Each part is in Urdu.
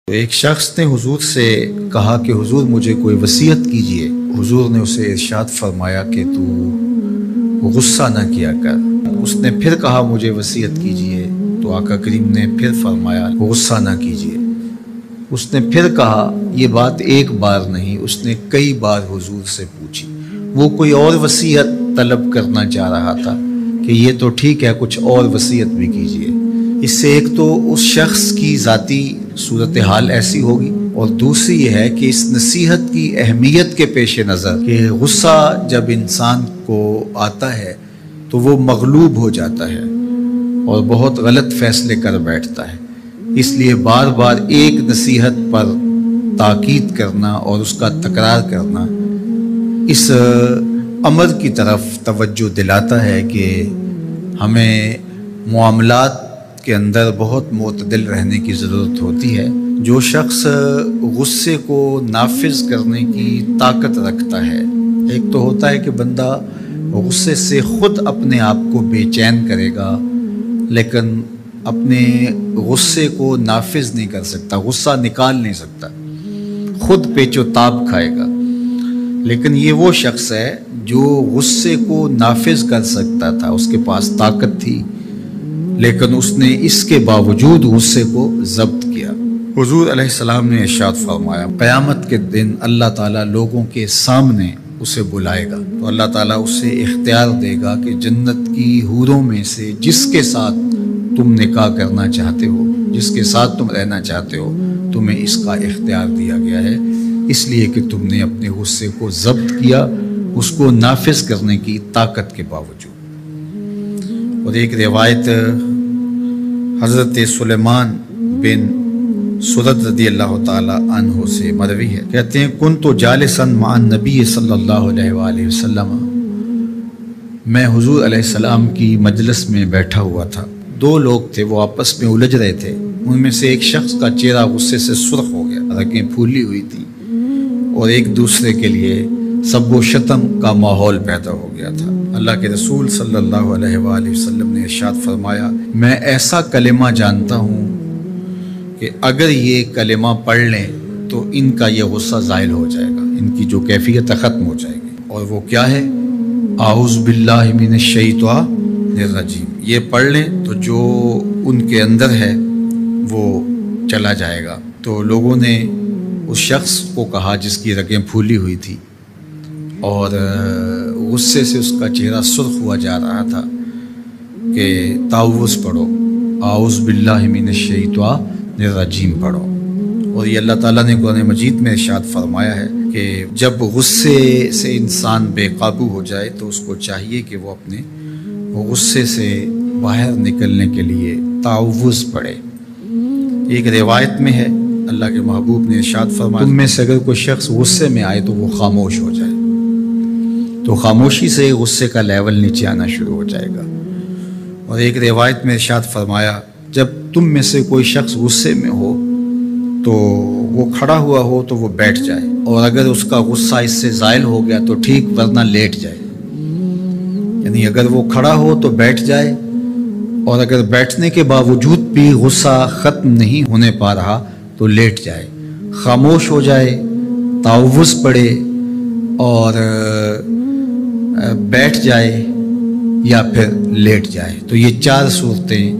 تو ایک شخص نے حضور سے کہا کہ حضور مجھے کوئی وصیت کیجئے۔ حضور نے اسے ارشاد فرمایا کہ تو غصہ نہ کیا کر۔ اس نے پھر کہا مجھے وصیت کیجئے، تو آقا کریم نے پھر فرمایا غصہ نہ کیجئے۔ اس نے پھر کہا، یہ بات ایک بار نہیں، اس نے کئی بار حضور سے پوچھی۔ وہ کوئی اور وصیت طلب کرنا چاہ رہا تھا کہ یہ تو ٹھیک ہے، کچھ اور وصیت بھی کیجئے۔ اس سے ایک تو اس شخص کی ذاتی صورتحال ایسی ہوگی، اور دوسری یہ ہے کہ اس نصیحت کی اہمیت کے پیش نظر کہ غصہ جب انسان کو آتا ہے تو وہ مغلوب ہو جاتا ہے اور بہت غلط فیصلے کر بیٹھتا ہے۔ اس لیے بار بار ایک نصیحت پر تاکید کرنا اور اس کا تکرار کرنا اس امر کی طرف توجہ دلاتا ہے کہ ہمیں معاملات کے اندر بہت معتدل رہنے کی ضرورت ہوتی ہے۔ جو شخص غصے کو نافذ کرنے کی طاقت رکھتا ہے، ایک تو ہوتا ہے کہ بندہ غصے سے خود اپنے آپ کو بے چین کرے گا، لیکن اپنے غصے کو نافذ نہیں کر سکتا، غصہ نکال نہیں سکتا، خود پیچ و تاب کھائے گا۔ لیکن یہ وہ شخص ہے جو غصے کو نافذ کر سکتا تھا، اس کے پاس طاقت تھی، لیکن اس نے اس کے باوجود غصے کو ضبط کیا۔ حضور علیہ السلام نے ارشاد فرمایا، قیامت کے دن اللہ تعالیٰ لوگوں کے سامنے اسے بلائے گا، تو اللہ تعالیٰ اسے اختیار دے گا کہ جنت کی حوروں میں سے جس کے ساتھ تم نکاح کرنا چاہتے ہو، جس کے ساتھ تم رہنا چاہتے ہو، تمہیں اس کا اختیار دیا گیا ہے، اس لیے کہ تم نے اپنے غصے کو ضبط کیا، اس کو نافذ کرنے کی طاقت کے باوجود۔ اور ایک روایت حضرت سلیمان بن سرد رضی اللہ تعالی عنہ سے مروی ہے، کہتے ہیں کنت جالسا مع النبی صلی اللہ علیہ وآلہ وسلم، میں حضور علیہ السلام کی مجلس میں بیٹھا ہوا تھا۔ دو لوگ تھے، وہ آپس میں الجھ رہے تھے۔ ان میں سے ایک شخص کا چہرہ غصے سے سرخ ہو گیا، رگیں پھولی ہوئی تھی، اور ایک دوسرے کے لیے سب و شتم کا ماحول پیدا ہو گیا تھا۔ اللہ کے رسول صلی اللہ علیہ وآلہ وسلم نے ارشاد فرمایا، میں ایسا کلمہ جانتا ہوں کہ اگر یہ کلمہ پڑھ لیں تو ان کا یہ غصہ زائل ہو جائے گا، ان کی جو کیفیت ختم ہو جائے گی۔ اور وہ کیا ہے؟ اعوذ باللہ من الشیطان الرجیم۔ یہ پڑھ لیں تو جو ان کے اندر ہے وہ چلا جائے گا۔ تو لوگوں نے اس شخص کو کہا جس کی رگیں پھولی ہوئی تھی اور غصے سے اس کا چہرہ سرخ ہوا جا رہا تھا کہ تعوذ پڑھو، اعوذ باللہ من الشیطان الرجیم پڑھو۔ اور یہ اللہ تعالیٰ نے قرآن مجید میں ارشاد فرمایا ہے کہ جب غصے سے انسان بے قابو ہو جائے تو اس کو چاہیے کہ وہ اپنے غصے سے باہر نکلنے کے لیے تعوذ پڑھے۔ ایک روایت میں ہے اللہ کے محبوب نے ارشاد فرمایا، تم میں سے اگر کوئی شخص غصے میں آئے تو وہ خاموش ہو جائے، تو خاموشی سے غصے کا لیول نیچے آنا شروع ہو جائے گا۔ اور ایک روایت میں ارشاد فرمایا، جب تم میں سے کوئی شخص غصے میں ہو تو وہ کھڑا ہوا ہو تو وہ بیٹھ جائے، اور اگر اس کا غصہ اس سے زائل ہو گیا تو ٹھیک، ورنہ لیٹ جائے۔ یعنی اگر وہ کھڑا ہو تو بیٹھ جائے، اور اگر بیٹھنے کے باوجود بھی غصہ ختم نہیں ہونے پا رہا تو لیٹ جائے، خاموش ہو جائے، تعوذ پڑھے اور بیٹھ جائے یا پھر لیٹ جائے۔ تو یہ چار صورتیں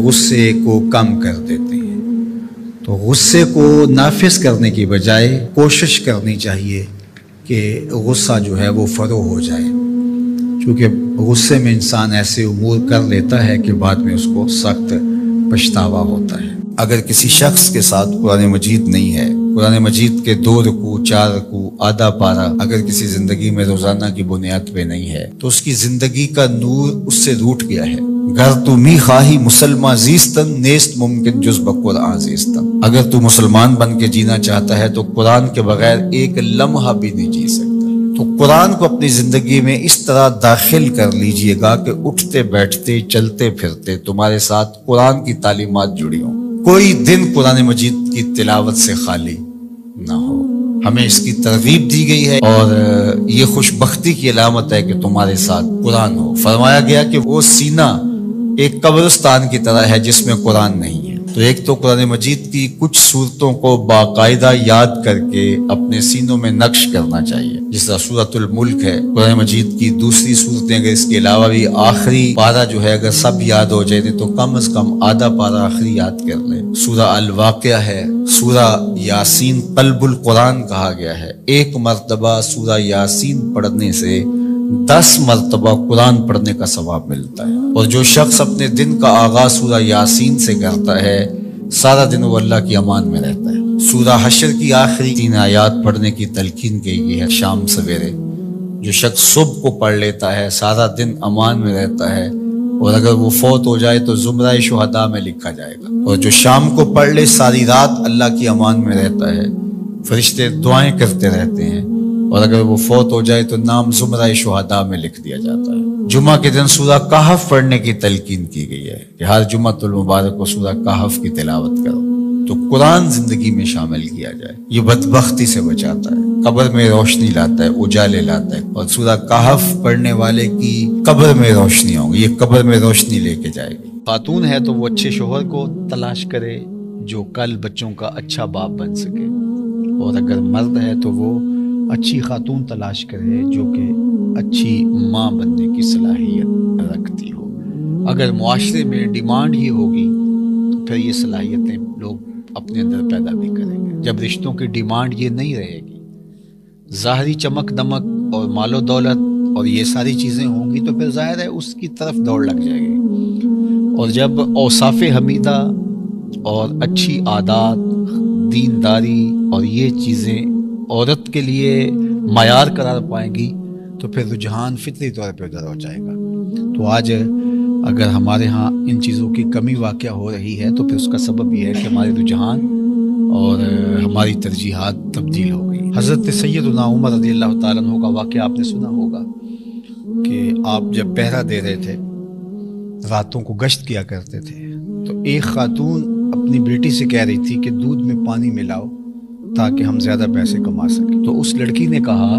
غصے کو کم کر دیتے ہیں۔ تو غصے کو نافذ کرنے کی بجائے کوشش کرنی چاہیے کہ غصہ جو ہے وہ فروغ ہو جائے، کیونکہ غصے میں انسان ایسے امور کر لیتا ہے کہ بعد میں اس کو سخت پچھتاوا ہوتا ہے۔ اگر کسی شخص کے ساتھ قرآن مجید نہیں ہے، قرآن مجید کے 2 رکوع 4 رکوع آدھا پارہ اگر کسی زندگی میں روزانہ کی بنیاد پہ نہیں ہے تو اس کی زندگی کا نور اس سے روٹ گیا ہے۔ گر تو می خواہی مسلمان زیستن نیست ممکن جز بقرآن زیستن، اگر تو مسلمان بن کے جینا چاہتا ہے تو قرآن کے بغیر ایک لمحہ بھی نہیں جی سکتا۔ تو قرآن کو اپنی زندگی میں اس طرح داخل کر لیجئے گا کہ اٹھتے بیٹھتے چلتے پھرتے تمہارے ساتھ قرآن کی تعلیمات جڑی ہوں، کوئی دن قرآن مجید کی تلاوت سے خالی نہ ہو۔ ہمیں اس کی ترغیب دی گئی ہے، اور یہ خوش بختی کی علامت ہے کہ تمہارے ساتھ قرآن ہو۔ فرمایا گیا کہ وہ سینہ ایک قبرستان کی طرح ہے جس میں قرآن نہیں ہے۔ تو ایک تو قرآن مجید کی کچھ صورتوں کو باقاعدہ یاد کر کے اپنے سینوں میں نقش کرنا چاہیے، جس طرح سورۃ الملک ہے قرآن مجید کی دوسری صورتیں، اگر اس کے علاوہ بھی آخری پارہ جو ہے اگر سب یاد ہو جائے تو کم از کم آدھا پارہ آخری یاد کر لیں۔ سورہ الواقعہ ہے، سورہ یاسین قلب القرآن کہا گیا ہے، ایک مرتبہ سورہ یاسین پڑھنے سے 10 مرتبہ قرآن پڑھنے کا ثواب ملتا ہے، اور جو شخص اپنے دن کا آغاز سورہ یاسین سے کرتا ہے سارا دن وہ اللہ کی امان میں رہتا ہے۔ سورہ حشر کی آخری 3 آیات پڑھنے کی تلقین کی گئی ہے شام سویرے، جو شخص صبح کو پڑھ لیتا ہے سارا دن امان میں رہتا ہے، اور اگر وہ فوت ہو جائے تو زمرہ شہداء میں لکھا جائے گا، اور جو شام کو پڑھ لے ساری رات اللہ کی امان میں رہتا ہے، فرشتے دعائیں کرتے رہتے ہیں، اور اگر وہ فوت ہو جائے تو نام زمرہ شہداء میں لکھ دیا جاتا ہے۔ جمعہ کے دن سورہ کہف پڑھنے کی تلقین کی گئی ہے کہ ہر جمعۃ المبارک کو سورہ کہف کی تلاوت کرو، تو قرآن زندگی میں شامل کیا جائے، یہ بدبختی سے بچاتا ہے، قبر میں روشنی لاتا ہے، اجالے لاتا ہے، اور سورہ کہف پڑھنے والے کی قبر میں روشنی ہوں گی، یہ قبر میں روشنی لے کے جائے گی۔ خاتون ہے تو وہ اچھے شوہر کو تلاش کرے جو کل بچوں کا اچھا باپ بن سکے، اور اگر مرد ہے تو وہ اچھی خاتون تلاش کرے جو کہ اچھی ماں بننے کی صلاحیت رکھتی ہو۔ اگر معاشرے میں ڈیمانڈ ہی ہوگی تو پھر یہ صلاحیتیں لوگ اپنے اندر پیدا بھی کریں گے۔ جب رشتوں کی ڈیمانڈ یہ نہیں رہے گی، ظاہری چمک دمک اور مال و دولت اور یہ ساری چیزیں ہوں گی تو پھر ظاہر ہے اس کی طرف دوڑ لگ جائے گی، اور جب اوصاف حمیدہ اور اچھی عادات، دینداری اور یہ چیزیں عورت کے لیے معیار قرار پائیں گی تو پھر رجحان فطری طور پہ ادھر ہو جائے گا۔ تو آج اگر ہمارے ہاں ان چیزوں کی کمی واقع ہو رہی ہے تو پھر اس کا سبب یہ ہے کہ ہمارے رجحان اور ہماری ترجیحات تبدیل ہو گئی۔ حضرت سیدنا عمر رضی اللہ تعالیٰ عنہ کا واقعہ آپ نے سنا ہوگا کہ آپ جب پہرا دے رہے تھے، راتوں کو گشت کیا کرتے تھے، تو ایک خاتون اپنی بیٹی سے کہہ رہی تھی کہ دودھ میں پانی ملاؤ تاکہ ہم زیادہ پیسے کما سکیں۔ تو اس لڑکی نے کہا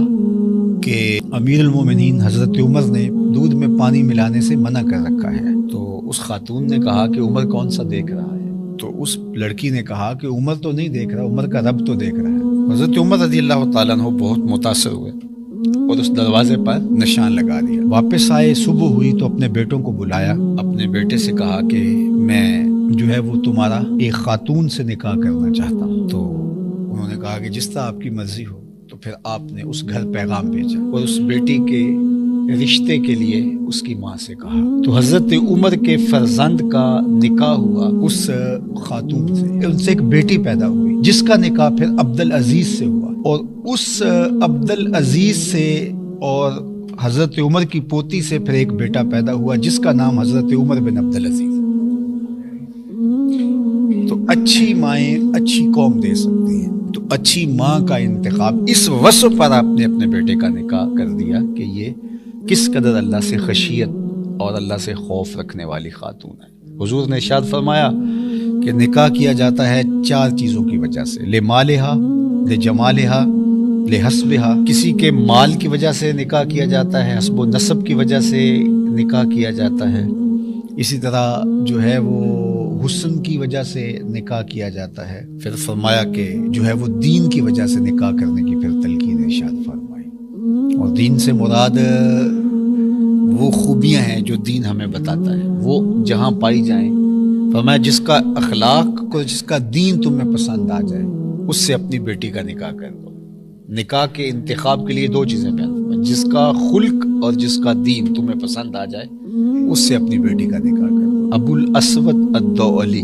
کہ امیر المومنین حضرت عمر نے دودھ میں پانی ملانے سے منع کر رکھا ہے۔ تو اس خاتون نے کہا کہ عمر کون سا دیکھ رہا ہے؟ تو اس لڑکی نے کہا کہ عمر تو نہیں دیکھ رہا، عمر کا رب تو دیکھ رہا ہے۔ حضرت عمر رضی اللہ تعالیٰ عنہ بہت متاثر ہوئے اور اس دروازے پر نشان لگا دیا۔ واپس آئے، صبح ہوئی تو اپنے بیٹوں کو بلایا، اپنے بیٹے سے کہا کہ میں جو ہے وہ تمہارا ایک خاتون سے نکاح کرنا چاہتا ہوں۔ تو انہوں نے کہا کہ جس طرح آپ کی مرضی ہو۔ تو پھر آپ نے اس گھر پیغام بھیجا اور اس بیٹی کے رشتے کے لیے اس کی ماں سے کہا۔ تو حضرت عمر کے فرزند کا نکاح ہوا اس خاتون سے، ان سے ایک بیٹی پیدا ہوئی جس کا نکاح پھر عبدالعزیز سے ہوا، اور اس عبدالعزیز سے اور حضرت عمر کی پوتی سے پھر ایک بیٹا پیدا ہوا جس کا نام حضرت عمر بن عبدالعزیز۔ تو اچھی مائیں اچھی قوم دے سکتی ہیں، تو اچھی ماں کا انتخاب اس وصف پر آپ نے اپنے بیٹے کا نکاح کر دیا کہ یہ کس قدر اللہ سے خشیت اور اللہ سے خوف رکھنے والی خاتون ہے۔ حضور نے ارشاد فرمایا کہ نکاح کیا جاتا ہے 4 چیزوں کی وجہ سے، لمالہا، لجمالہا، لحسبہا۔ کسی کے مال کی وجہ سے نکاح کیا جاتا ہے، حسب و نسب کی وجہ سے نکاح کیا جاتا ہے، اسی طرح جو ہے وہ حسن کی وجہ سے نکاح کیا جاتا ہے۔ پھر فرمایا کہ جو ہے وہ دین کی وجہ سے نکاح کرنے کی پھر تلقین ارشاد فرمائی، اور دین سے مراد وہ خوبیاں ہیں جو دین ہمیں بتاتا ہے، وہ جہاں پائی جائیں۔ فرمایا جس کا اخلاق کو، جس کا دین تمہیں پسند آ جائے اس سے اپنی بیٹی کا نکاح کر دو۔ نکاح کے انتخاب کے لیے 2 چیزیں بیان، جس کا خلق اور جس کا دین تمہیں پسند آ جائے اس سے اپنی بیٹی کا نکاح کر دو۔ ابو الاسود الدؤلی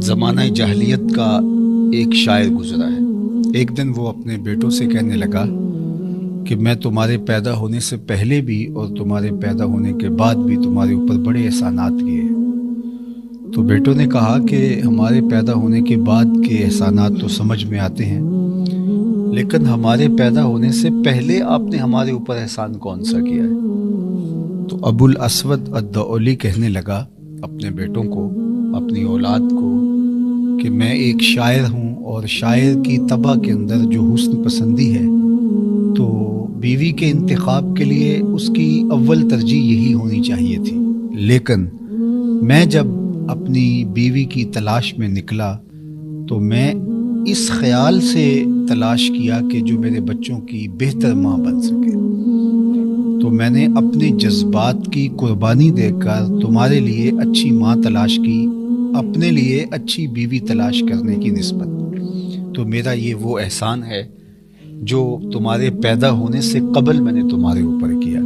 زمانہ جاہلیت کا ایک شاعر گزرا ہے۔ ایک دن وہ اپنے بیٹوں سے کہنے لگا کہ میں تمہارے پیدا ہونے سے پہلے بھی اور تمہارے پیدا ہونے کے بعد بھی تمہارے اوپر بڑے احسانات کیے ہیں۔ تو بیٹوں نے کہا کہ ہمارے پیدا ہونے کے بعد کے احسانات تو سمجھ میں آتے ہیں، لیکن ہمارے پیدا ہونے سے پہلے آپ نے ہمارے اوپر احسان کون سا کیا ہے؟ تو ابو الاسود الدؤلی کہنے لگا اپنے بیٹوں کو، اپنی اولاد کو، کہ میں ایک شاعر ہوں، اور شاعر کی طبع کے اندر جو حسن پسندی ہے تو بیوی کے انتخاب کے لیے اس کی اول ترجیح یہی ہونی چاہیے تھی، لیکن میں جب اپنی بیوی کی تلاش میں نکلا تو میں اس خیال سے تلاش کیا کہ جو میرے بچوں کی بہتر ماں بن سکے، تو میں نے اپنے جذبات کی قربانی دے کر تمہارے لیے اچھی ماں تلاش کی، اپنے لیے اچھی بیوی تلاش کرنے کی نسبت۔ تو میرا یہ وہ احسان ہے جو تمہارے پیدا ہونے سے قبل میں نے تمہارے اوپر کیا۔